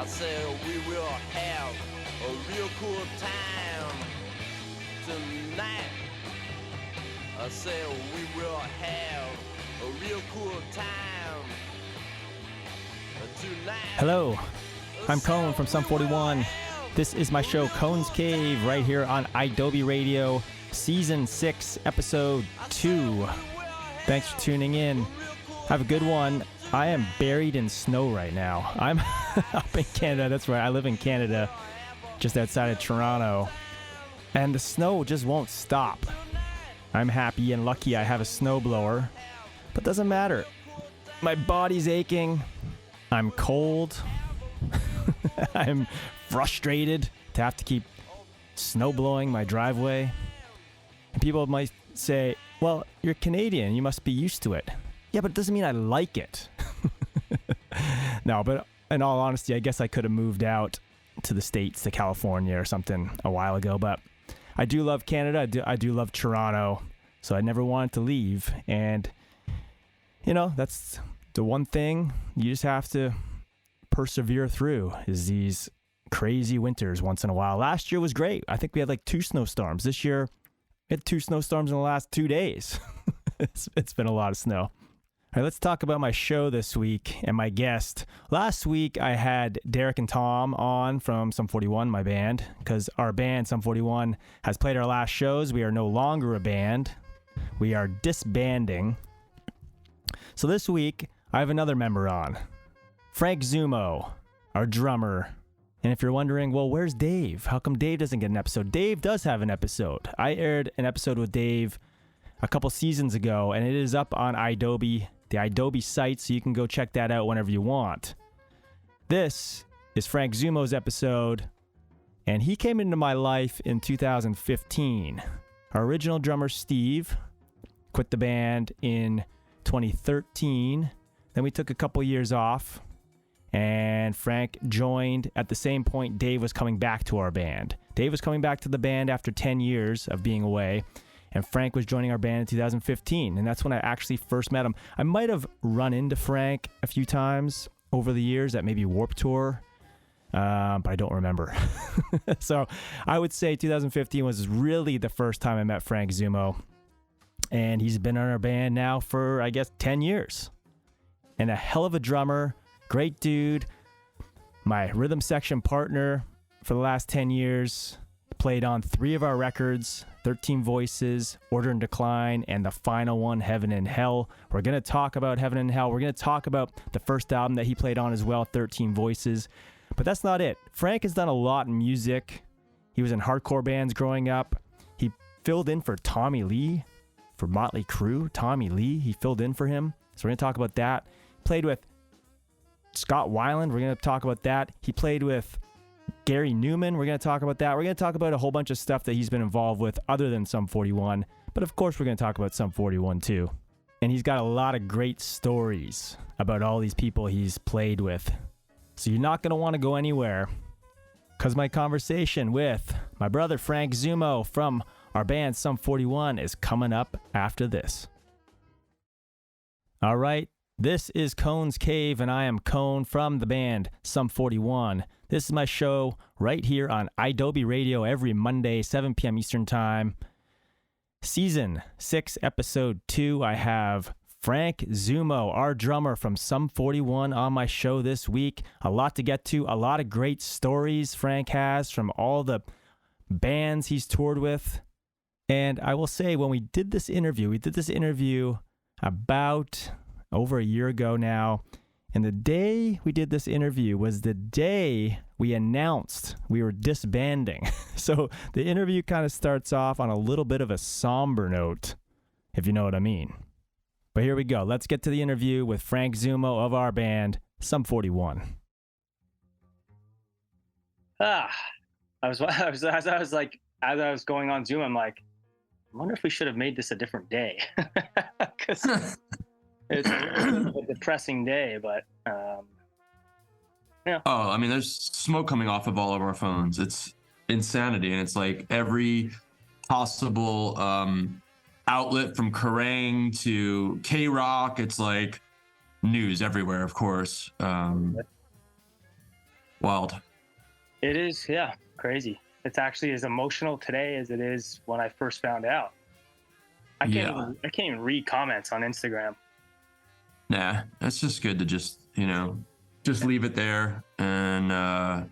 said we will have a real cool time tonight. I said we will have a real cool time tonight. Hello, I'm Cone from Sum 41. This is my show, Cone's Cave, right here on iDoby Radio, Season 6, Episode 2. Thanks for tuning in. Have a good one. I am buried in snow right now. I'm up in Canada. That's right. I live in Canada, just outside of Toronto. And the snow just won't stop. I'm happy and lucky I have a snowblower, but doesn't matter. My body's aching. I'm cold. I'm frustrated to have to keep snow blowing my driveway. And people might say, well, you're Canadian. You must be used to it. Yeah, but it doesn't mean I like it. No, but in all honesty, I guess I could have moved out to the States, to California or something a while ago. But I do love Canada. I do love Toronto. So I never wanted to leave. And, you know, that's the one thing you just have to persevere through is these crazy winters once in a while. Last year was great. I think we had like 2 snowstorms. This year, we had 2 snowstorms in the last 2 days. It's been a lot of snow. All right, let's talk about my show this week and my guest. Last week, I had Derek and Tom on from Sum 41, my band, because our band, Sum 41, has played our last shows. We are no longer a band. We are disbanding. So this week, I have another member on, Frank Zummo, our drummer. And if you're wondering, well, where's Dave? How come Dave doesn't get an episode? Dave does have an episode. I aired an episode with Dave a couple seasons ago, and it is up on iDoby, the iDoby site, so you can go check that out whenever you want. This is Frank Zummo's episode, and he came into my life in 2015. Our original drummer, Steve, quit the band in 2013. Then we took a couple years off, and Frank joined at the same point Dave was coming back to our band. Dave was coming back to the band after 10 years of being away, and Frank was joining our band in 2015, and that's when I actually first met him. I might have run into Frank a few times over the years at maybe Warped Tour, but I don't remember. So I would say 2015 was really the first time I met Frank Zummo, and he's been on our band now for, I guess, 10 years. And a hell of a drummer, great dude, my rhythm section partner for the last 10 years, played on 3 of our records, 13 Voices, Order and Decline, and the final one, Heaven and Hell. We're going to talk about Heaven and Hell. We're going to talk about the first album that he played on as well, 13 Voices. But that's not it. Frank has done a lot in music. He was in hardcore bands growing up. He filled in for Tommy Lee for Motley Crue. Tommy Lee, he filled in for him. So we're going to talk about that. Played with Scott Weiland. We're going to talk about that. He played with Gary Numan. We're going to talk about that. We're going to talk about a whole bunch of stuff that he's been involved with other than Sum 41. But of course, we're going to talk about Sum 41 too. And he's got a lot of great stories about all these people he's played with. So you're not going to want to go anywhere, because my conversation with my brother Frank Zummo from our band Sum 41 is coming up after this. All right. This is Cone's Cave, and I am Cone from the band Sum 41. This is my show right here on iDoby Radio every Monday, 7 p.m. Eastern Time. Season 6, Episode 2, I have Frank Zummo, our drummer from Sum 41, on my show this week. A lot to get to, a lot of great stories Frank has from all the bands he's toured with. And I will say, when we did this interview about over a year ago now, and the day we did this interview was the day we announced we were disbanding. So the interview kind of starts off on a little bit of a somber note, if you know what I mean. But here we go. Let's get to the interview with Frank Zummo of our band, Sum 41. As I was going on Zoom, I'm like, I wonder if we should have made this a different day. Because it's a depressing day, but yeah. Oh, I mean, there's smoke coming off of all of our phones. It's insanity, and it's like every possible outlet from Kerrang to K-Rock. It's like news everywhere, of course. Wild. It is, yeah, crazy. It's actually as emotional today as it is when I first found out. I can't even read comments on Instagram. Nah, it's just good to just leave it there and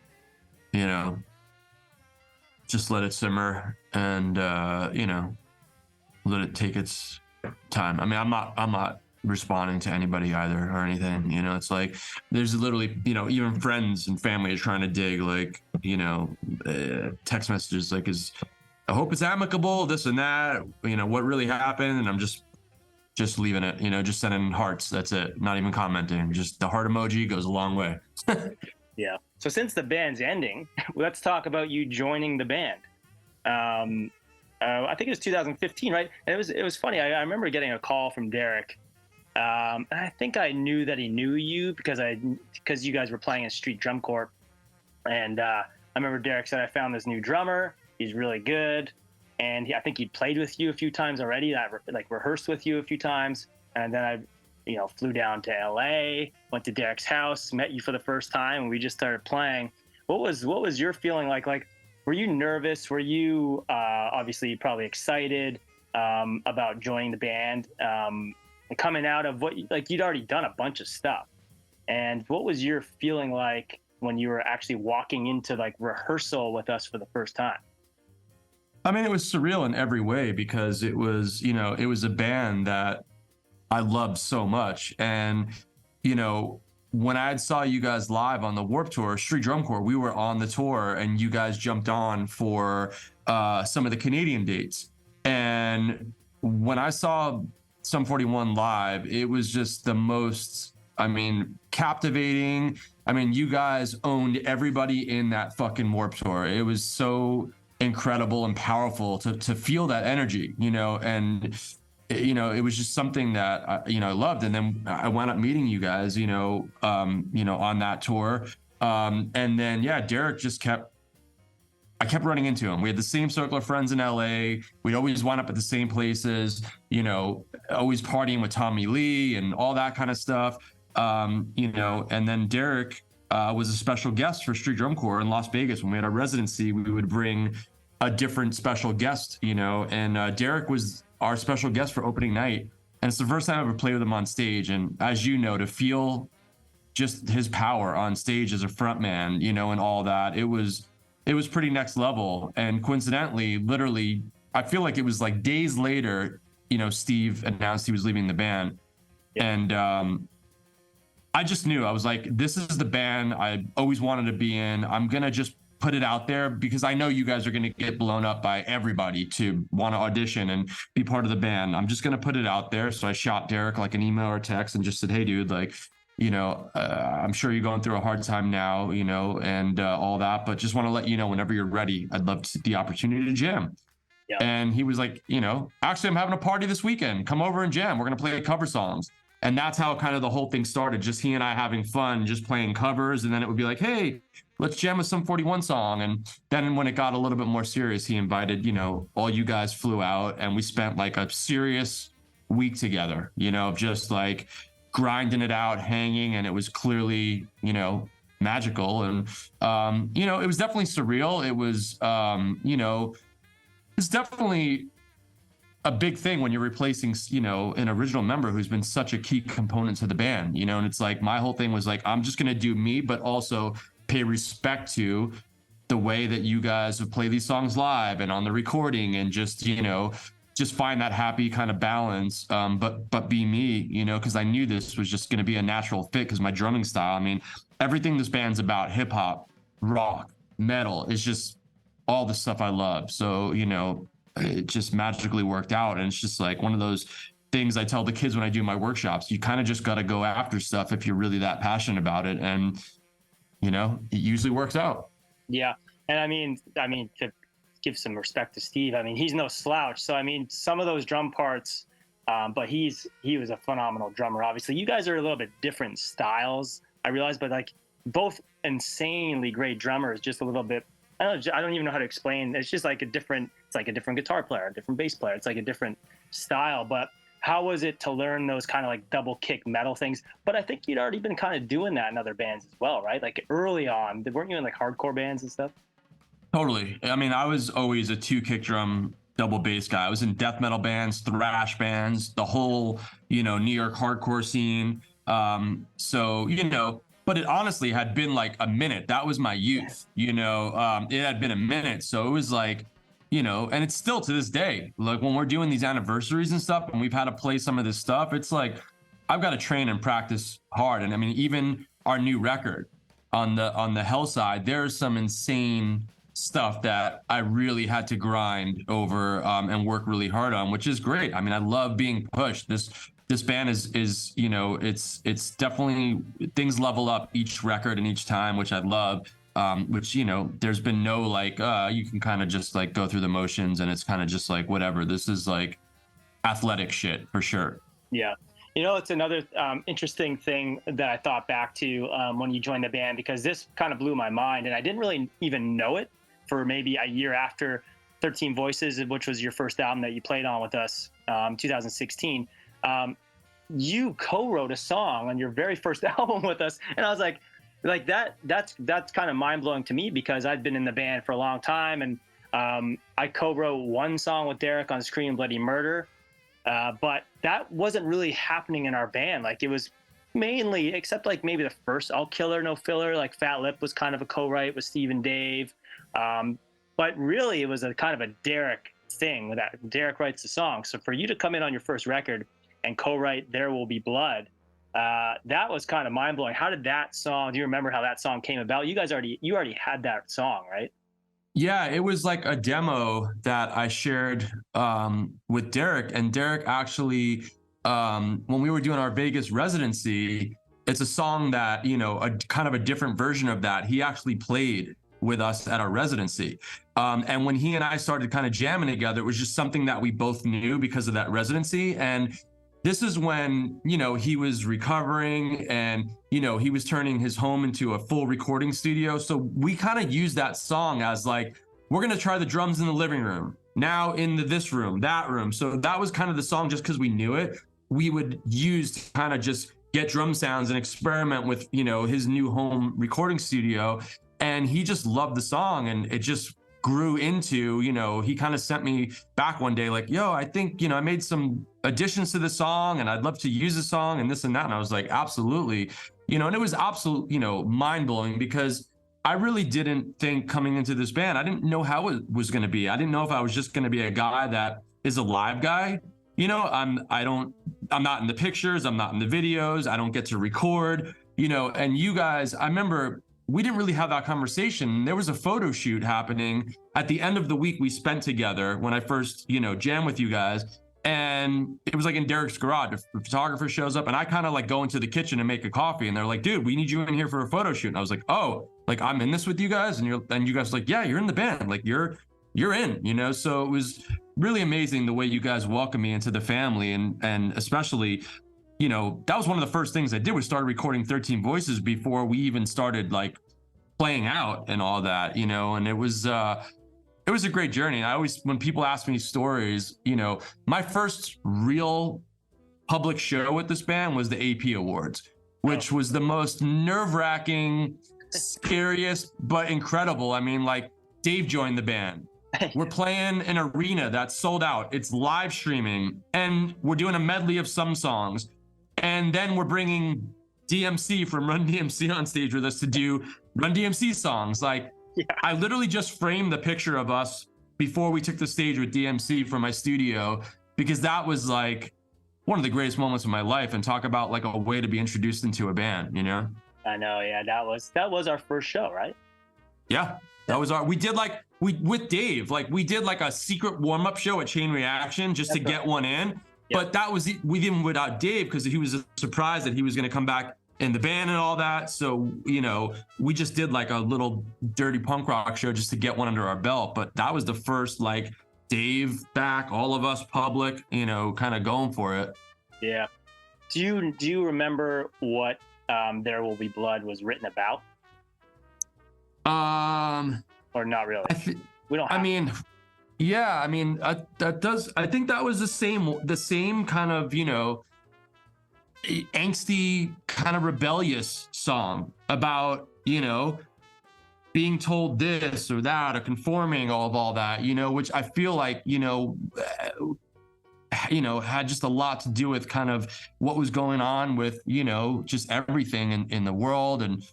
just let it simmer and let it take its time. I mean, I'm not responding to anybody either or anything. It's like there's literally even friends and family are trying to dig text messages like, I hope it's amicable, this and that, what really happened, and I'm just leaving it, just sending hearts. That's it. Not even commenting. Just the heart emoji goes a long way. Yeah. So since the band's ending, let's talk about you joining the band. I think it was 2015, right? And it was funny. I remember getting a call from Derek. And I think I knew that he knew you because you guys were playing in Street Drum Corps. And I remember Derek said, I found this new drummer. He's really good. And I think he played with you a few times already. I rehearsed with you a few times. And then I flew down to LA, went to Derek's house, met you for the first time, and we just started playing. What was your feeling like? Like, were you nervous? Were you obviously probably excited about joining the band? Coming out of you'd already done a bunch of stuff. And what was your feeling like when you were actually walking into rehearsal with us for the first time? I mean, it was surreal in every way because it was a band that I loved so much. And, when I saw you guys live on the Warped Tour, Street Drum Corps, we were on the tour and you guys jumped on for some of the Canadian dates. And when I saw Sum 41 live, it was just the most, captivating. You guys owned everybody in that fucking Warped Tour. It was so incredible and powerful to feel that energy, and it was just something that I loved. And then I wound up meeting you guys, on that tour. And then Derek I kept running into him. We had the same circle of friends in LA. We'd always wind up at the same places, always partying with Tommy Lee and all that kind of stuff. And then Derek was a special guest for Street Drum Corps in Las Vegas. When we had our residency, we would bring a different special guest, and Derek was our special guest for opening night. And it's the first time I ever played with him on stage. And as you know, to feel just his power on stage as a front man, and all that, it was pretty next level. And coincidentally, literally, I feel like it was like days later, Steve announced he was leaving the band. Yeah. And I just knew, I was like, this is the band I always wanted to be in. I'm going to just put it out there because I know you guys are going to get blown up by everybody to want to audition and be part of the band. I'm just going to put it out there. So I shot Derek like an email or text and just said, hey, dude, I'm sure you're going through a hard time now, and all that, but just want to let you know, whenever you're ready, I'd love the opportunity to jam. Yeah. And he was like, actually, I'm having a party this weekend. Come over and jam. We're going to play cover songs. And that's how kind of the whole thing started. Just he and I having fun, just playing covers. And then it would be like, hey, let's jam a Sum 41 song. And then when it got a little bit more serious, he invited, all you guys flew out and we spent like a serious week together, just like grinding it out, hanging. And it was clearly, magical. And, it was definitely surreal. It was, it's definitely a big thing when you're replacing, an original member who's been such a key component to the band, and it's like, my whole thing was like, I'm just going to do me, but also pay respect to the way that you guys have played these songs live and on the recording, and just, just find that happy kind of balance. But be me, because I knew this was just going to be a natural fit because my drumming style, everything this band's about, hip hop, rock, metal, is just all the stuff I love. So, it just magically worked out. And it's just like one of those things I tell the kids when I do my workshops. You kind of just got to go after stuff if you're really that passionate about it. And, it usually works out. Yeah. And to give some respect to Steve, he's no slouch. So, some of those drum parts, but he was a phenomenal drummer. Obviously, you guys are a little bit different styles, I realize, but like both insanely great drummers, just a little bit. I don't even know how to explain. It's just like it's like a different guitar player, a different bass player. It's like a different style. But how was it to learn those kind of like double kick metal things? But I think you'd already been kind of doing that in other bands as well, right? Like early on, weren't you in like hardcore bands and stuff? Totally. I mean, I was always a 2-kick drum double bass guy. I was in death metal bands, thrash bands, the whole, New York hardcore scene. So, but it honestly had been like a minute. That was my youth, it had been a minute. So it was like, and it's still to this day, like when we're doing these anniversaries and stuff, and we've had to play some of this stuff, it's like, I've got to train and practice hard. And I mean, even our new record on the Hell side, there's some insane stuff that I really had to grind over and work really hard on, which is great. I mean, I love being pushed. This band is it's definitely, things level up each record and each time, which I love. Which there's been no like you can kind of just like go through the motions, and it's kind of just like whatever. This is like athletic shit for sure. Yeah. It's another interesting thing that I thought back to when you joined the band, because this kind of blew my mind, and I didn't really even know it for maybe a year after 13 Voices, which was your first album that you played on with us, 2016. You co-wrote a song on your very first album with us, and I was like that's kind of mind-blowing to me, because I'd been in the band for a long time, and I co-wrote one song with Derek on Scream Bloody Murder, but that wasn't really happening in our band. Like, it was mainly, except like maybe the first All Killer No Filler, like Fat Lip was kind of a co-write with Steve and Dave. But really, it was a kind of a Derek thing that Derek writes the song. So for you to come in on your first record and co-write There Will Be Blood, that was kind of mind-blowing. How did that song, do you remember how that song came about? You already had that song, right? Yeah, it was like a demo that I shared with Derek, and Derek actually, when we were doing our Vegas residency, it's a song that, a kind of a different version of that he actually played with us at our residency. And when he and I started kind of jamming together, it was just something that we both knew because of that residency. And this is when, he was recovering, and, he was turning his home into a full recording studio. So we kind of used that song as like, we're going to try the drums in the living room, now in this room, that room. So that was kind of the song, just because we knew it. We would use to kind of just get drum sounds and experiment with, his new home recording studio. And he just loved the song, and it just grew into, he kind of sent me back one day like, yo, I think, I made some additions to the song, and I'd love to use the song and this and that. And I was like, absolutely. And it was absolute, mind blowing, because I really didn't think coming into this band, I didn't know how it was going to be. I didn't know if I was just going to be a guy that is a live guy. I'm not in the pictures. I'm not in the videos. I don't get to record, and you guys, I remember we didn't really have that conversation. There was a photo shoot happening at the end of the week we spent together when I first, jammed with you guys. And it was like in Derek's garage. The photographer shows up, and I kind of like go into the kitchen and make a coffee, and they're like, dude, we need you in here for a photo shoot. And I was like, oh, like I'm in this with you guys? And you guys were like, yeah, you're in the band. Like you're in, So it was really amazing the way you guys welcomed me into the family. And especially, that was one of the first things I did, was started recording 13 Voices before we even started like playing out and all that, and it was a great journey. And I always, when people ask me stories, my first real public show with this band was the AP Awards, which was the most nerve-wracking, scariest, but incredible. I mean, like, Dave joined the band. We're playing an arena that's sold out. It's live streaming, and we're doing a medley of some songs. And then we're bringing DMC from Run DMC on stage with us to do Run DMC songs. Like, yeah. I literally just framed the picture of us before we took the stage with DMC from my studio, because that was like one of the greatest moments of my life, and talk about like a way to be introduced into a band, I know. Yeah. That was our first show, right? Yeah. That was with Dave, like we did like a secret warm-up show at Chain Reaction just to get one in. Yep. But that was, we did without Dave, because he was surprised that he was going to come back in the band and all that. So, we just did like a little dirty punk rock show just to get one under our belt. But that was the first, like, Dave back, all of us public, kind of going for it. Yeah. Do you remember what There Will Be Blood was written about? Or not really? I mean, Yeah, I mean, that does. I think that was the same kind of, angsty, kind of rebellious song about, being told this or that or conforming, all that, which I feel like, had just a lot to do with kind of what was going on with, just everything in the world and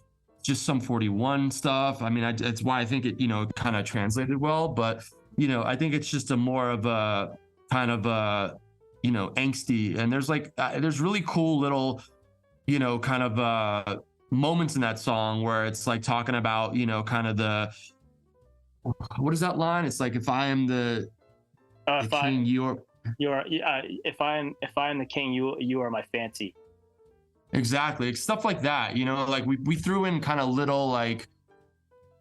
just some 41 stuff. I mean, that's why I think it, kind of translated well. But, I think it's just a more of a kind of a, angsty. And there's there's really cool little, kind of moments in that song where it's like talking about, kind of what is that line? It's like, if I am the king, if I am the king, you are my fancy. Exactly. Stuff like that, like we threw in kind of little like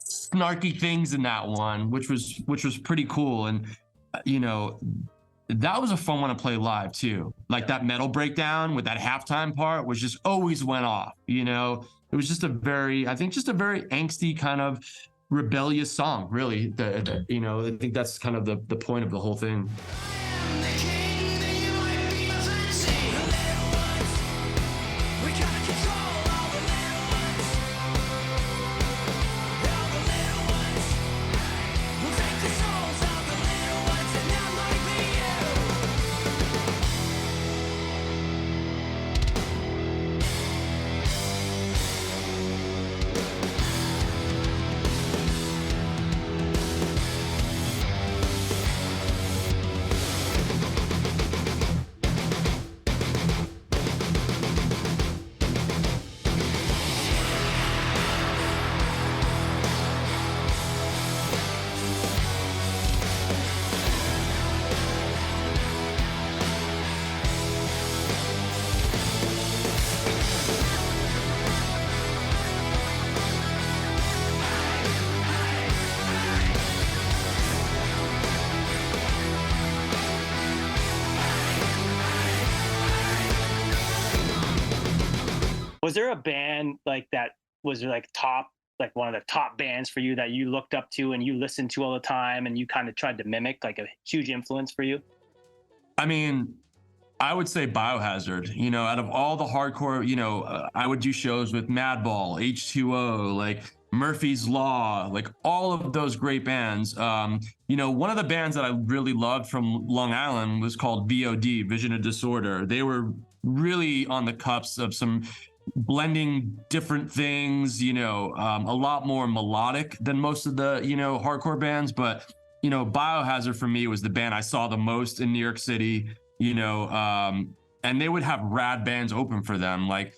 snarky things in that one, which was pretty cool. And, that was a fun one to play live too. Like that metal breakdown with that halftime part was just always went off, it was just a very angsty kind of rebellious song, really. I think that's kind of the point of the whole thing. Was there a band like that was like one of the top bands for you that you looked up to and you listened to all the time and you kind of tried to mimic, like a huge influence for you? I mean, I would say Biohazard, out of all the hardcore, I would do shows with Madball, H2O, like Murphy's Law, like all of those great bands. One of the bands that I really loved from Long Island was called VOD, Vision of Disorder. They were really on the cups of some blending different things, a lot more melodic than most of the, hardcore bands. But, Biohazard for me was the band I saw the most in New York City, and they would have rad bands open for them, like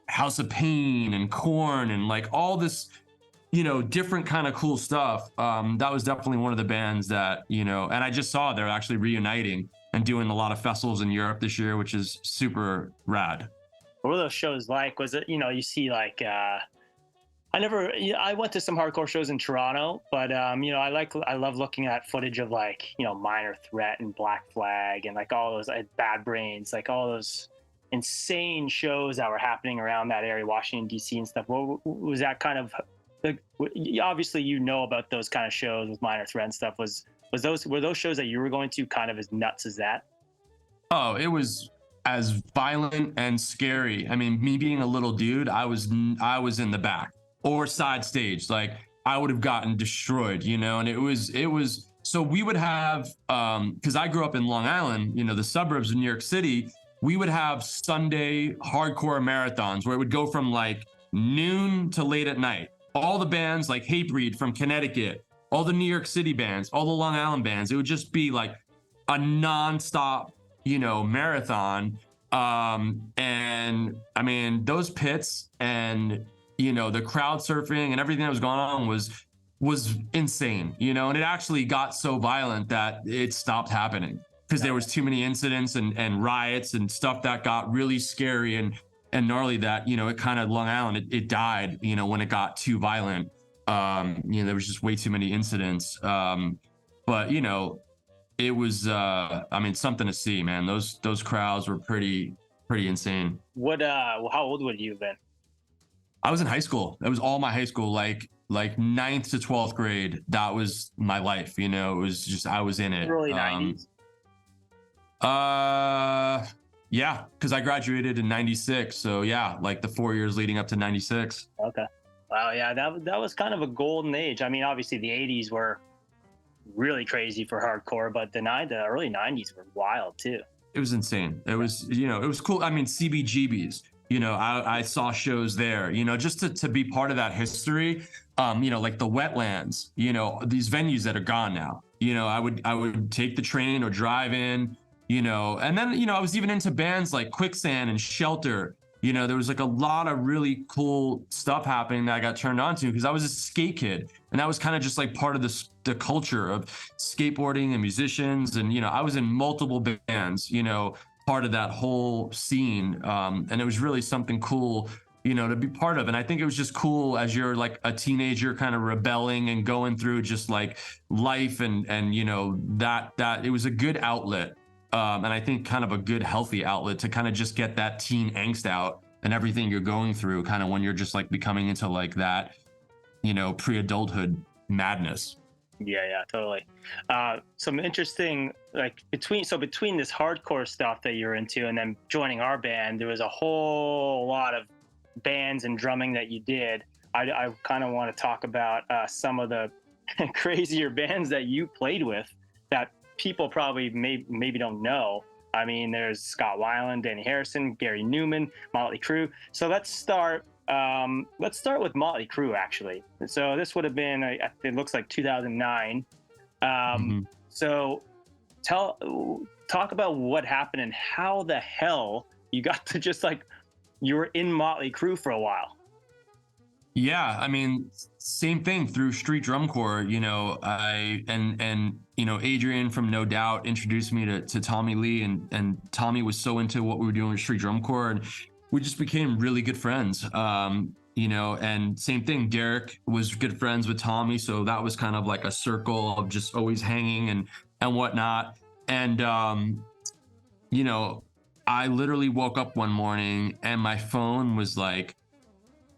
House of Pain and Korn and like all this, different kind of cool stuff. That was definitely one of the bands that, and I just saw they're actually reuniting and doing a lot of festivals in Europe this year, which is super rad. What were those shows like? Was it, you see like, I went to some hardcore shows in Toronto, but, I love looking at footage of like, Minor Threat and Black Flag and like all those Bad Brains, like all those insane shows that were happening around that area, Washington, DC and stuff. What was that kind of, like, obviously, about those kind of shows with Minor Threat and stuff. Were those shows that you were going to kind of as nuts as that? Oh, it was as violent and scary. I mean, me being a little dude, I was in the back or side stage. Like I would have gotten destroyed, and it was, so we would have, cause I grew up in Long Island, the suburbs of New York City, we would have Sunday hardcore marathons where it would go from like noon to late at night. All the bands like Hatebreed from Connecticut, all the New York City bands, all the Long Island bands, it would just be like a nonstop, marathon. And I mean, those pits and, the crowd surfing and everything that was going on was insane, and it actually got so violent that it stopped happening because there was too many incidents and riots and stuff that got really scary and gnarly that, it kind of Long Island, it died, when it got too violent. There was just way too many incidents. But, it was, something to see, man. Those crowds were pretty insane. How old would you have been? I was in high school. That was all my high school. Like like 9th to 12th grade. That was my life. You know, it was just, I was in it. Early 90s. Yeah, because I graduated in 96. So yeah, like the 4 years leading up to 96. Okay. Wow. Yeah, that was kind of a golden age. I mean, obviously the 80s were really crazy for hardcore, but the early 90s were wild too. It was insane. It was, you know, it was cool. I mean, CBGB's, you know, I saw shows there, you know, just to be part of that history. You know, like the Wetlands, you know, these venues that are gone now. You know, I would take the train or drive in, you know, and then, you know, I was even into bands like Quicksand and Shelter. You know, there was like a lot of really cool stuff happening that I got turned on to because I was a skate kid, and that was kind of just like part of the culture of skateboarding and musicians. And, you know, I was in multiple bands, you know, part of that whole scene. And it was really something cool, you know, to be part of. And I think it was just cool as you're like a teenager kind of rebelling and going through just like life and, you know, that it was a good outlet. And I think kind of a good healthy outlet to kind of just get that teen angst out and everything you're going through kind of when you're just like becoming into like that, you know, pre-adulthood madness. Yeah, totally. Some interesting, like between this hardcore stuff that you're into and then joining our band, there was a whole lot of bands and drumming that you did. I kind of want to talk about some of the crazier bands that you played with that people probably maybe don't know. I mean, there's Scott Weiland, Danny Harrison, Gary Numan, Motley Crue. So let's start with Motley Crue, actually. So this would have been, it looks like 2009. So talk about what happened and how the hell you got to just like, you were in Motley Crue for a while. Yeah, I mean, same thing through Street Drum Corps, you know, and you know, Adrian from No Doubt introduced me to Tommy Lee, and Tommy was so into what we were doing with Street Drum Corps, and we just became really good friends. You know, and same thing, Derek was good friends with Tommy, so that was kind of like a circle of just always hanging and whatnot. And you know, I literally woke up one morning and my phone was like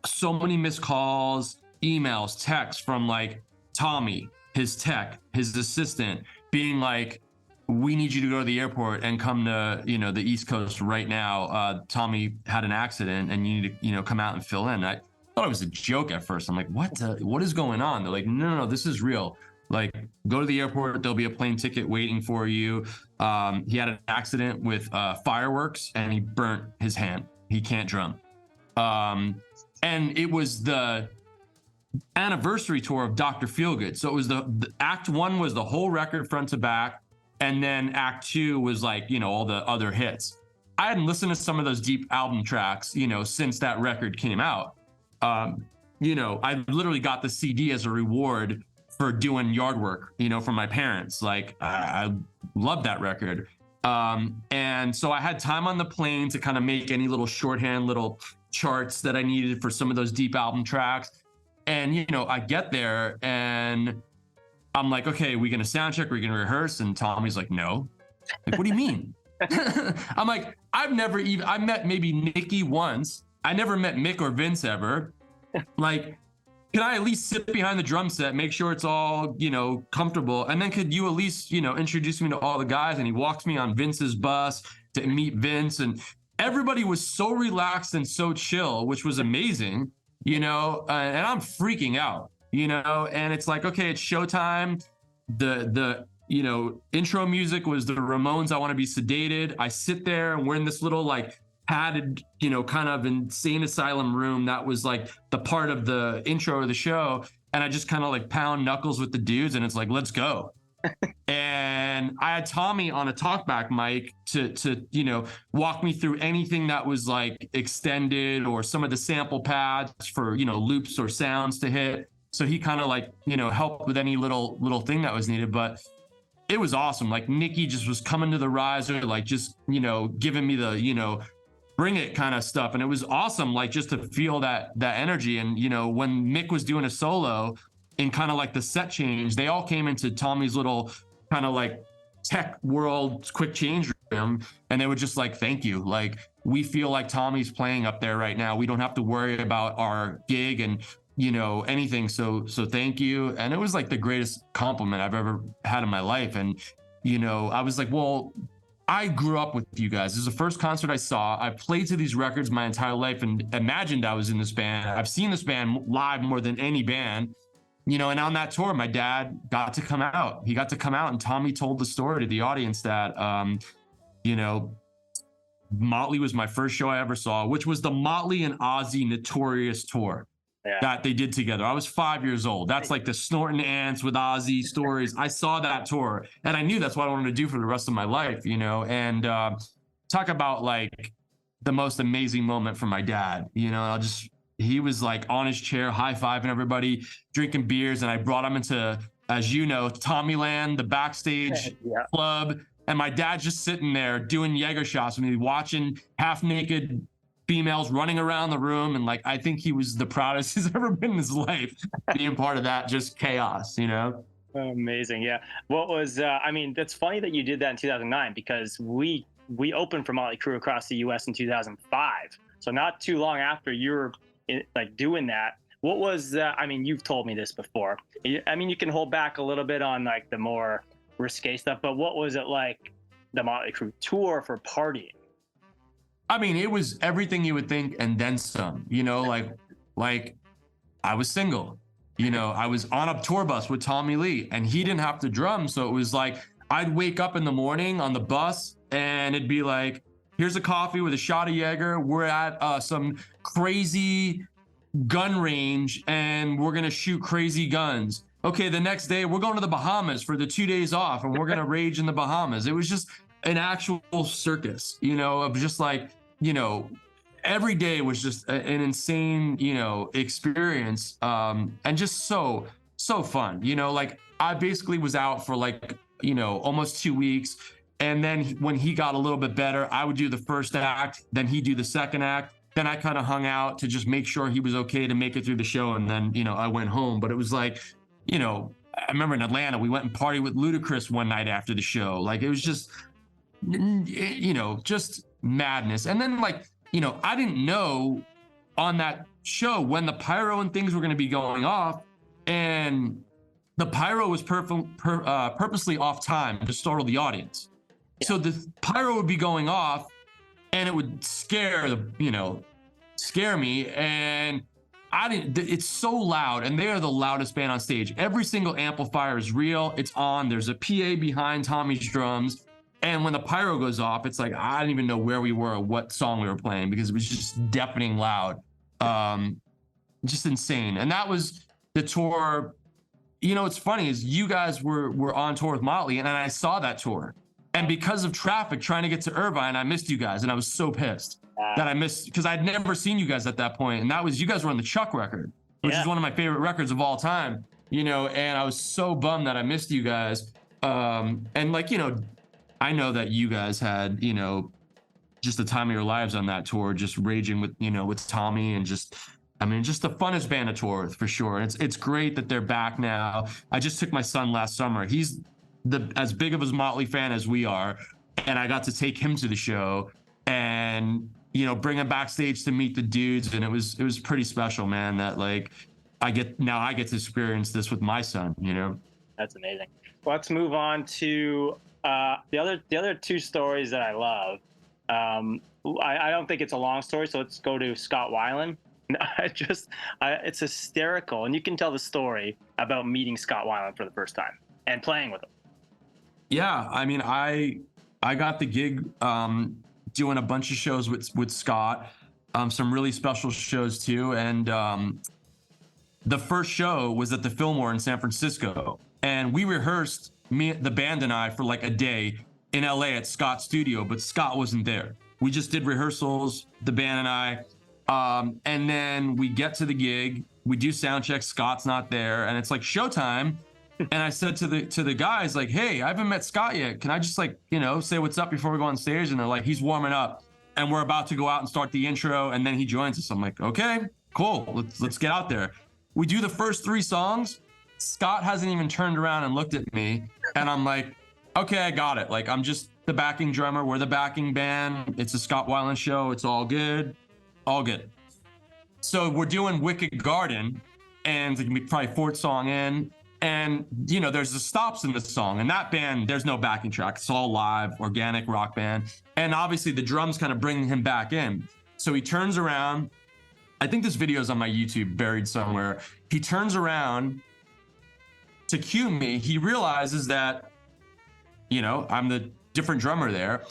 so many missed calls, emails, texts from like Tommy, his tech, his assistant, being like, we need you to go to the airport and come to, you know, the East Coast right now. Tommy had an accident and you need to, you know, come out and fill in. I thought it was a joke at first. I'm like, what is going on? They're like, no, this is real. Like, go to the airport. There'll be a plane ticket waiting for you. He had an accident with fireworks and he burnt his hand. He can't drum. And it was the anniversary tour of Dr. Feelgood. So it was the act one was the whole record front to back. And then act two was like, you know, all the other hits. I hadn't listened to some of those deep album tracks, you know, since that record came out. You know, I literally got the CD as a reward for doing yard work, you know, from my parents. Like, I love that record. And so I had time on the plane to kind of make any little shorthand, little charts that I needed for some of those deep album tracks. And, you know, I get there and I'm like, okay, we gonna sound check? We're gonna rehearse? And Tommy's like, no. Like, what do you mean? I'm like, I met maybe Nikki once. I never met Mick or Vince ever. Like, can I at least sit behind the drum set, make sure it's all, you know, comfortable? And then could you at least, you know, introduce me to all the guys? And he walks me on Vince's bus to meet Vince. And everybody was so relaxed and so chill, which was amazing, you know, and I'm freaking out, you know, and it's like, okay, it's showtime. The you know, intro music was the Ramones, I Want to Be Sedated. I sit there and we're in this little like padded, you know, kind of insane asylum room that was like the part of the intro of the show. And I just kind of like pound knuckles with the dudes and it's like, let's go. And I had Tommy on a talkback mic to, you know, walk me through anything that was like extended or some of the sample pads for, you know, loops or sounds to hit. So he kind of like, you know, helped with any little thing that was needed. But it was awesome. Like Nikki just was coming to the riser, like just, you know, giving me the, you know, bring it kind of stuff. And it was awesome, like just to feel that energy. And, you know, when Mick was doing a solo in kind of like the set change, they all came into Tommy's little kind of like tech world quick change room. And they were just like, thank you. Like, we feel like Tommy's playing up there right now. We don't have to worry about our gig. And anything. So thank you. And it was like the greatest compliment I've ever had in my life. And, I was like, well, I grew up with you guys. This is the first concert I saw. I played to these records my entire life and imagined I was in this band. I've seen this band live more than any band, and on that tour, my dad got to come out. He got to come out, and Tommy told the story to the audience that, Motley was my first show I ever saw, which was the Motley and Ozzy Notorious tour. Yeah. That they did together. I was 5 years old. That's like the Snorting Ants with Ozzy stories. I saw that tour and I knew that's what I wanted to do for the rest of my life, and talk about like the most amazing moment for my dad, he was like on his chair, high-fiving everybody, drinking beers. And I brought him into, as you know, Tommyland, the backstage club. And my dad's just sitting there doing Jaeger shots with me, watching half-naked females running around the room. And like, I think he was the proudest he's ever been in his life, being part of that just chaos, Amazing. Yeah. What was, that's funny that you did that in 2009 because we opened for Motley Crue across the US in 2005. So not too long after you were doing that. What was, you've told me this before. You can hold back a little bit on like the more risque stuff, but what was it like the Motley Crue tour for partying? It was everything you would think and then some, like I was single, I was on a tour bus with Tommy Lee and he didn't have to drum. So it was like, I'd wake up in the morning on the bus and it'd be like, here's a coffee with a shot of Jaeger. We're at some crazy gun range and we're going to shoot crazy guns. Okay, the next day we're going to the Bahamas for the 2 days off and we're going to rage in the Bahamas. It was just an actual circus, of just like, every day was just an insane, experience, and just so fun, like I basically was out for like, almost 2 weeks. And then when he got a little bit better, I would do the first act, then he'd do the second act. Then I kind of hung out to just make sure he was okay to make it through the show. And then, I went home, but it was like, I remember in Atlanta, we went and partied with Ludacris one night after the show. Like, it was just, just madness. And then like, I didn't know on that show when the pyro and things were going to be going off, and the pyro was purposely off time to startle the audience. Yeah. So the pyro would be going off and it would scare me. And it's so loud, and they are the loudest band on stage. Every single amplifier is real. It's on. There's a PA behind Tommy's drums. And when the pyro goes off, it's like, I didn't even know where we were or what song we were playing because it was just deafening loud. Just insane. And that was the tour. What's funny is you guys were on tour with Motley, and I saw that tour. And because of traffic trying to get to Irvine, I missed you guys. And I was so pissed that I missed, because I'd never seen you guys at that point. And that was, you guys were on the Chuck record, which is one of my favorite records of all time, and I was so bummed that I missed you guys. And like, I know that you guys had, just the time of your lives on that tour, just raging with, with Tommy, and just the funnest band to tour with for sure. And it's great that they're back now. I just took my son last summer. He's as big of a Motley fan as we are. And I got to take him to the show and, bring him backstage to meet the dudes. And it was pretty special, man, that like, I get to experience this with my son, That's amazing. Well, let's move on to the other two stories that I love. I don't think it's a long story, so let's go to Scott Weiland. It's hysterical, and you can tell the story about meeting Scott Weiland for the first time and playing with him. Yeah, I got the gig doing a bunch of shows with Scott, some really special shows too, and the first show was at the Fillmore in San Francisco, and we rehearsed, the band and I, for like a day in LA at Scott's studio, but Scott wasn't there. We just did rehearsals, the band and I, and then we get to the gig, we do sound check, Scott's not there, and it's like showtime. And I said to the guys, like, hey, I haven't met Scott yet. Can I just like, say what's up before we go on stage? And they're like, he's warming up, and we're about to go out and start the intro, and then he joins us. I'm like, okay, cool, let's get out there. We do the first 3 songs. Scott hasn't even turned around and looked at me, and I'm like, okay, I got it. Like, I'm just the backing drummer. We're the backing band. It's a Scott Weiland show. It's all good. All good. So we're doing Wicked Garden, and it's like probably fourth song in, and you know, there's the stops in the song, and that band, there's no backing track. It's all live, organic rock band, and obviously the drums kind of bring him back in. So he turns around. I think this video is on my YouTube, buried somewhere. He turns around to cue me. He realizes that, you know, I'm the different drummer there.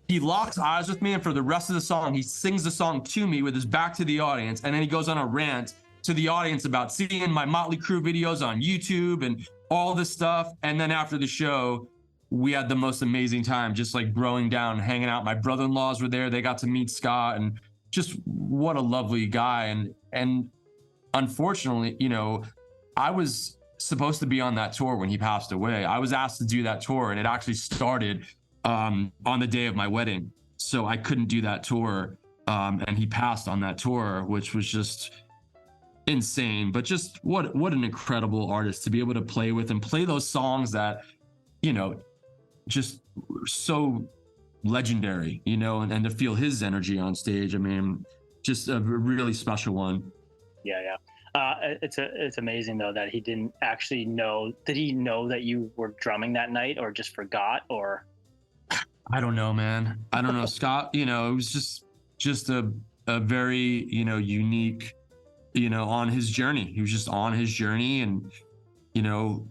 He locks eyes with me, and for the rest of the song, he sings the song to me with his back to the audience, and then he goes on a rant to the audience about seeing my Motley Crue videos on YouTube and all this stuff. And then after the show, we had the most amazing time, just like throwing down, hanging out. My brother-in-laws were there. They got to meet Scott, and just what a lovely guy. And unfortunately, you know, I was supposed to be on that tour when he passed away. I was asked to do that tour, and it actually started on the day of my wedding. So I couldn't do that tour. And he passed on that tour, which was just insane. But just what an incredible artist to be able to play with and play those songs that, you know, just so legendary, you know, and to feel his energy on stage. I mean, just a really special one. Yeah. It's amazing though that he didn't actually know. Did he know that you were drumming that night, or just forgot? Or I don't know, man. I don't know. Scott, you know, it was just a very, you know, unique, you know, on his journey. He was just on his journey, and you know,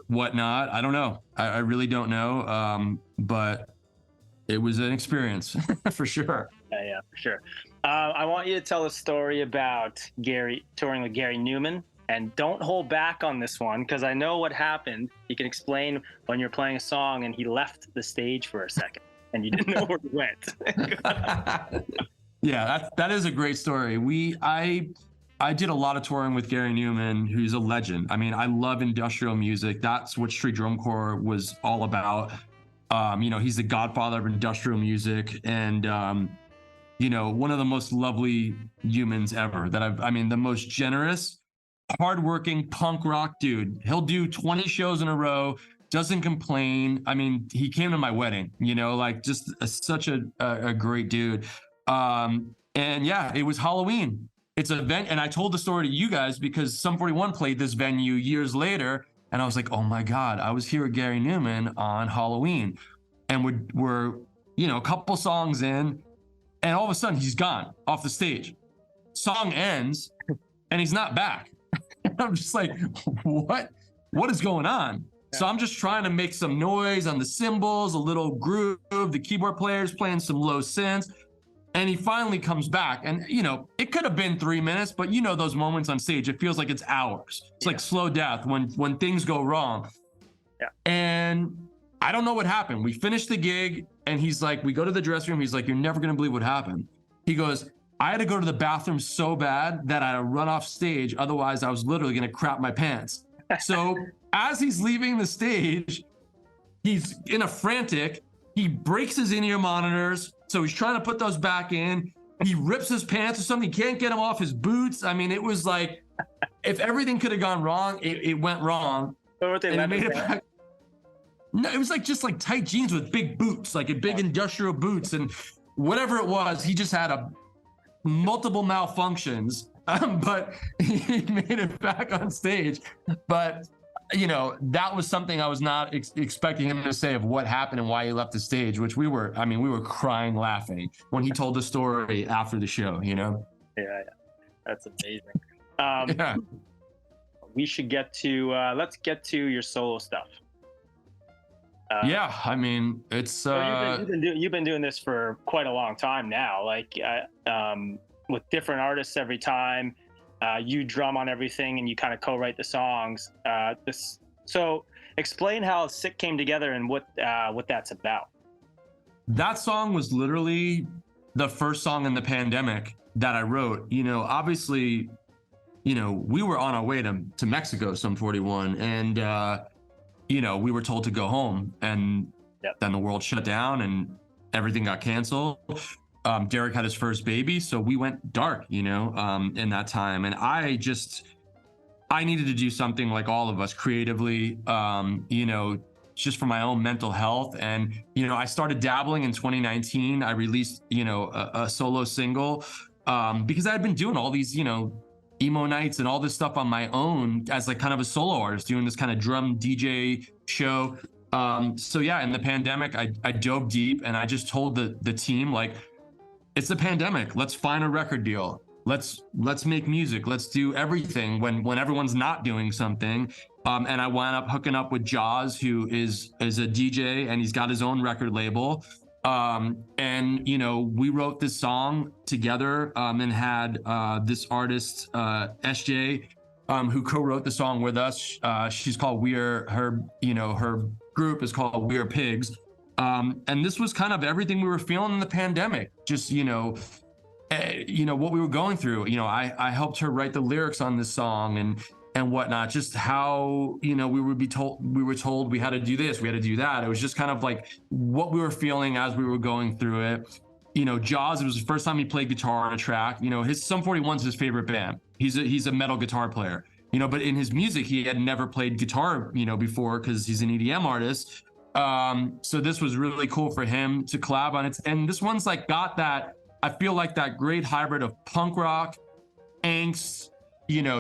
whatnot. I don't know. I really don't know. But it was an experience for sure. Yeah, for sure. I want you to tell a story about touring with Gary Numan, and don't hold back on this one, because I know what happened. You can explain when you're playing a song and he left the stage for a second and you didn't know where he went. Yeah, that is a great story. I did a lot of touring with Gary Numan, who's a legend. I mean, I love industrial music. That's what Street Drum Corps was all about. You know, he's the godfather of industrial music, and you know, one of the most lovely humans ever I mean, the most generous, hardworking punk rock dude. He'll do 20 shows in a row, doesn't complain. I mean, he came to my wedding, you know, like just such a great dude. And yeah, it was Halloween. It's an event, and I told the story to you guys because Sum 41 played this venue years later, and I was like, oh my God, I was here with Gary Numan on Halloween, and we're you know, a couple songs in, and all of a sudden he's gone off the stage. Song ends, and he's not back. I'm just like, what is going on? Yeah. So I'm just trying to make some noise on the cymbals, a little groove. The keyboard player's playing some low synths, and he finally comes back. And, you know, it could have been 3 minutes, but you know those moments on stage, it feels like it's hours. It's like slow death when things go wrong. Yeah. And I don't know what happened. We finished the gig, and he's like, we go to the dressing room. He's like, you're never going to believe what happened. He goes, I had to go to the bathroom so bad that I had to run off stage. Otherwise, I was literally going to crap my pants. So as he's leaving the stage, he's in a frantic. He breaks his in-ear monitors. So he's trying to put those back in. He rips his pants or something. He can't get him off his boots. I mean, it was like, if everything could have gone wrong, it went wrong. So what they made it back. No, it was like just like tight jeans with big boots, like a big industrial boots, and whatever it was, he just had multiple malfunctions, but he made it back on stage. But you know, that was something I was not expecting him to say of what happened and why he left the stage, which we were crying laughing when he told the story after the show, you know? Yeah. That's amazing. We should get to, let's get to your solo stuff. Yeah, I mean, it's you've been doing this for quite a long time now, like with different artists every time. You drum on everything, and you kind of co-write the songs. So explain how Sick came together and what that's about. That song was literally the first song in the pandemic that I wrote. You know, obviously, you know, we were on our way to Mexico, Sum 41, and you know, we were told to go home, and then the world shut down and everything got canceled. Derek had his first baby, so we went dark, you know, in that time. And I needed to do something like all of us creatively, you know, just for my own mental health. And, you know, I started dabbling in 2019. I released, you know, a solo single because I had been doing all these, you know, emo nights and all this stuff on my own as like kind of a solo artist, doing this kind of drum DJ show. So yeah, in the pandemic, I dove deep, and I just told the team, like, it's the pandemic. Let's find a record deal. Let's make music. Let's do everything when everyone's not doing something. And I wound up hooking up with Jaws, who is a DJ, and he's got his own record label. And, you know, we wrote this song together, and had this artist, SJ, who co-wrote the song with us. She's called her group is called We Are Pigs. And this was kind of everything we were feeling in the pandemic. Just, what we were going through. I helped her write the lyrics on this song and whatnot. Just how, we were told we had to do this, we had to do that. It was just kind of like what we were feeling as we were going through it. Jaws, it was the first time he played guitar on a track. His Sum 41's his favorite band. He's a metal guitar player. But in his music, he had never played guitar, before, because he's an EDM artist. So this was really cool for him to collab on it. And this one's like got that, I feel like that great hybrid of punk rock, angst,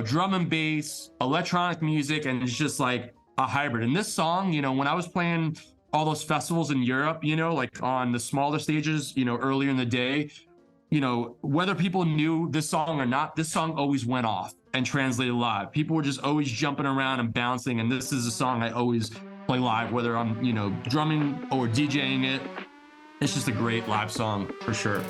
drum and bass, electronic music, and it's just like a hybrid. And this song, when I was playing all those festivals in Europe, like on the smaller stages, earlier in the day, whether people knew this song or not, this song always went off and translated live. People were just always jumping around and bouncing. And this is a song I always play live, whether I'm, drumming or DJing it. It's just a great live song for sure.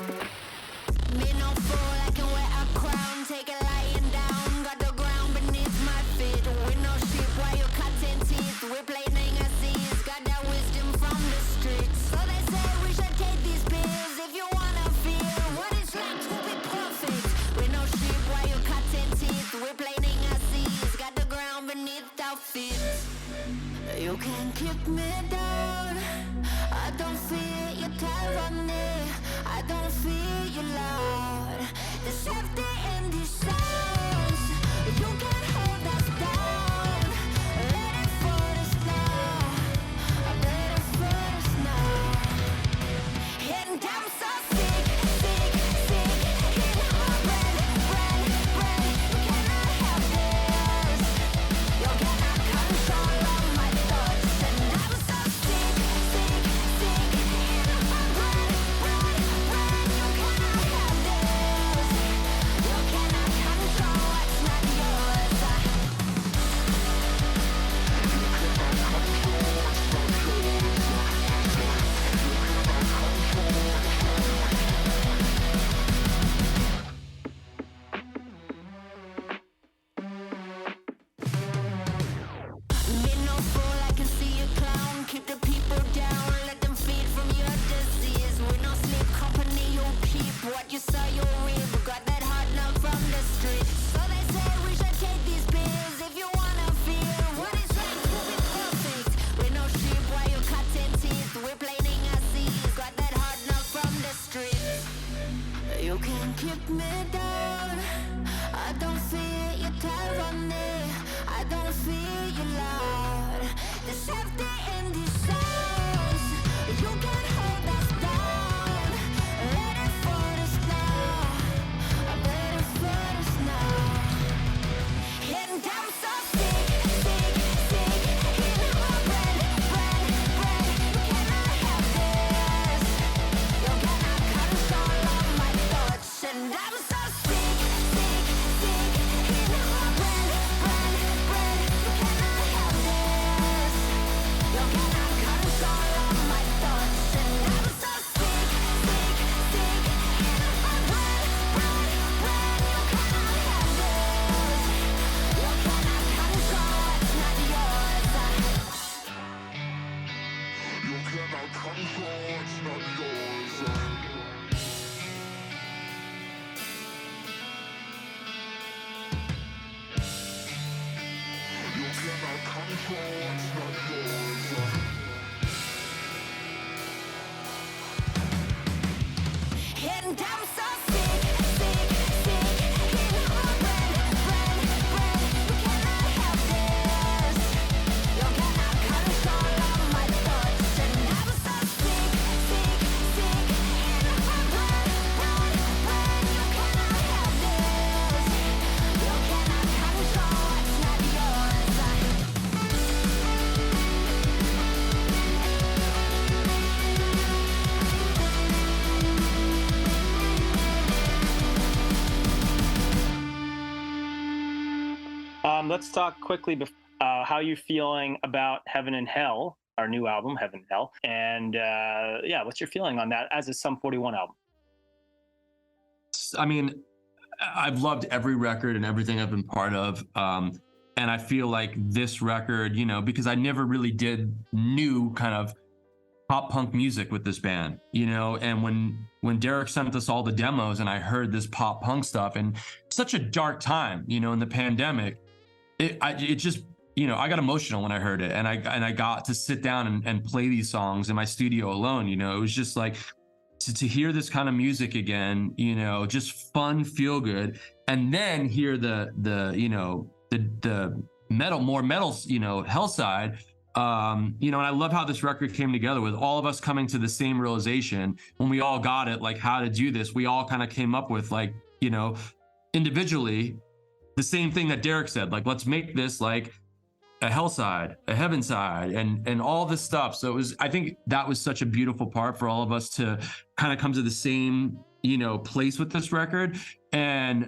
You can't keep me down. I don't feel your tyranny. I don't feel your loud. The safety in these sounds. You can't hold us down. Let it for us now. Let it for us now. And I'm so sick, sick, sick. In my brain. You cannot have this. You cannot control all my thoughts. And I'm so sick, sick, sick. In my brain. You cannot have this. You cannot control what's not yours. Be no fool, I can see you clown. Keep the people down, let them feed from your disease. We no sleep company, you keep what you saw, you reap. Got that hard knock from the street. So they say we should take these pills if you wanna feel what it's like to be perfect. We no sheep while you cutting teeth. We're planting our seeds. Got that hard knock from the street. You can't keep me down. I don't feel your tyranny. I don't feel your loud. The safety in these sounds. You can't hold us down. Let it for us now. Let it for us now. And I'm so sick, sick, sick. In my brain. You cannot have this. You cannot control all my thoughts. And I'm so sick, sick, sick. In my brain. You cannot have this. You cannot control all my thoughts. And I'm so sick, sick, sick. In my brain. You cannot have this. You cannot control what's not yours. You cannot control what's not yours. You cannot control what's not yours. And I'm so sick, sick, sick. In my brain. You cannot have this. You cannot control all my thoughts. And I'm so sick, sick, sick. In my brain. You cannot have this. You let's talk quickly how you feeling about Heaven and Hell, our new album, Heaven and Hell. And what's your feeling on that as a Sum 41 album? I mean, I've loved every record and everything I've been part of. And I feel like this record, you know, because I never really did new kind of pop punk music with this band, you know, and when Derek sent us all the demos and I heard this pop punk stuff, and such a dark time, you know, in the pandemic, it just, you know, I got emotional when I heard it, and I got to sit down and play these songs in my studio alone. You know, it was just like to hear this kind of music again, you know, just fun, feel good, and then hear the you know, the more metal, you know, Hell side. You know, and I love how this record came together with all of us coming to the same realization when we all got it, like how to do this. We all kind of came up with, like, you know, individually the same thing that Derek said, like, let's make this like a Hell side, a Heaven side, and all this stuff. So it was, I think that was such a beautiful part for all of us to kind of come to the same, you know, place with this record. And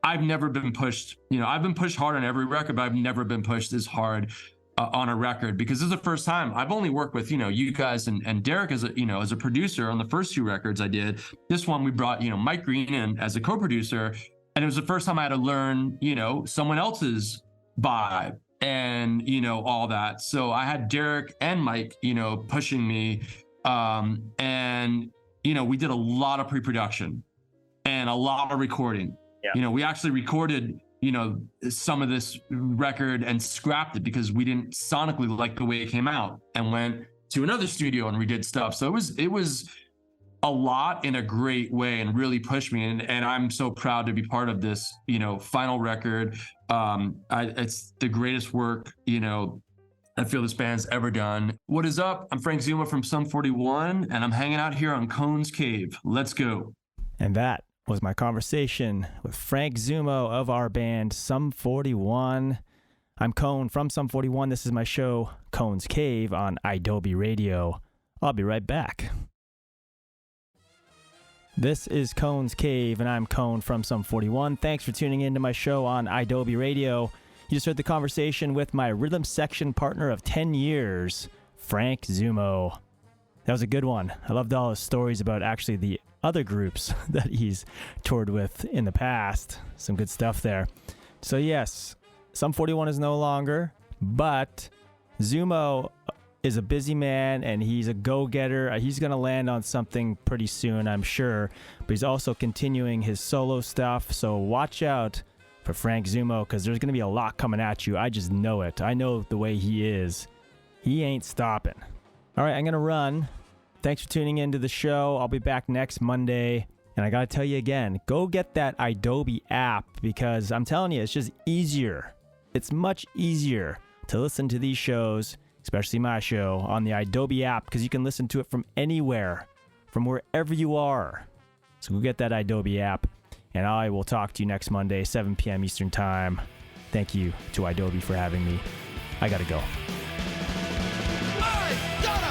I've never been pushed, you know, I've been pushed hard on every record, but I've never been pushed as hard on a record, because this is the first time. I've only worked with, you know, you guys and Derek as a, you know, as a producer on the first two records I did. This one we brought, you know, Mike Green in as a co-producer, and it was the first time I had to learn, you know, someone else's vibe and, you know, all that. So I had Derek and Mike, you know, pushing me, and, you know, we did a lot of pre-production and a lot of recording. Yeah. You know, we actually recorded, you know, some of this record and scrapped it because we didn't sonically like the way it came out, and went to another studio and redid stuff. So it was a lot in a great way, and really pushed me. And I'm so proud to be part of this, you know, final record. It's the greatest work, you know, I feel this band's ever done. What is up? I'm Frank Zummo from Sum 41, and I'm hanging out here on Cone's Cave. Let's go. And that was my conversation with Frank Zummo of our band Sum 41. I'm Cone from Sum 41. This is my show, Cone's Cave, on iDoby Radio. I'll be right back. This is Cone's Cave, and I'm Cone from Sum 41. Thanks for tuning in to my show on iDoby Radio. You just heard the conversation with my rhythm section partner of 10 years, Frank Zummo. That was a good one. I loved all his stories about actually the other groups that he's toured with in the past. Some good stuff there. So yes, Sum 41 is no longer, but Zummo is a busy man and he's a go-getter. He's going to land on something pretty soon, I'm sure, but he's also continuing his solo stuff. So watch out for Frank Zummo, because there's going to be a lot coming at you. I just know it. I know the way he is. He ain't stopping. All right, I'm going to run. Thanks for tuning into the show. I'll be back next Monday. And I got to tell you again, go get that iDoby app, because I'm telling you, it's just easier. It's much easier to listen to these shows, especially my show, on the iDoby app, because you can listen to it from anywhere, from wherever you are. So go get that iDoby app, and I will talk to you next Monday, 7 p.m. Eastern Time. Thank you to iDoby for having me. I got to go. I gotta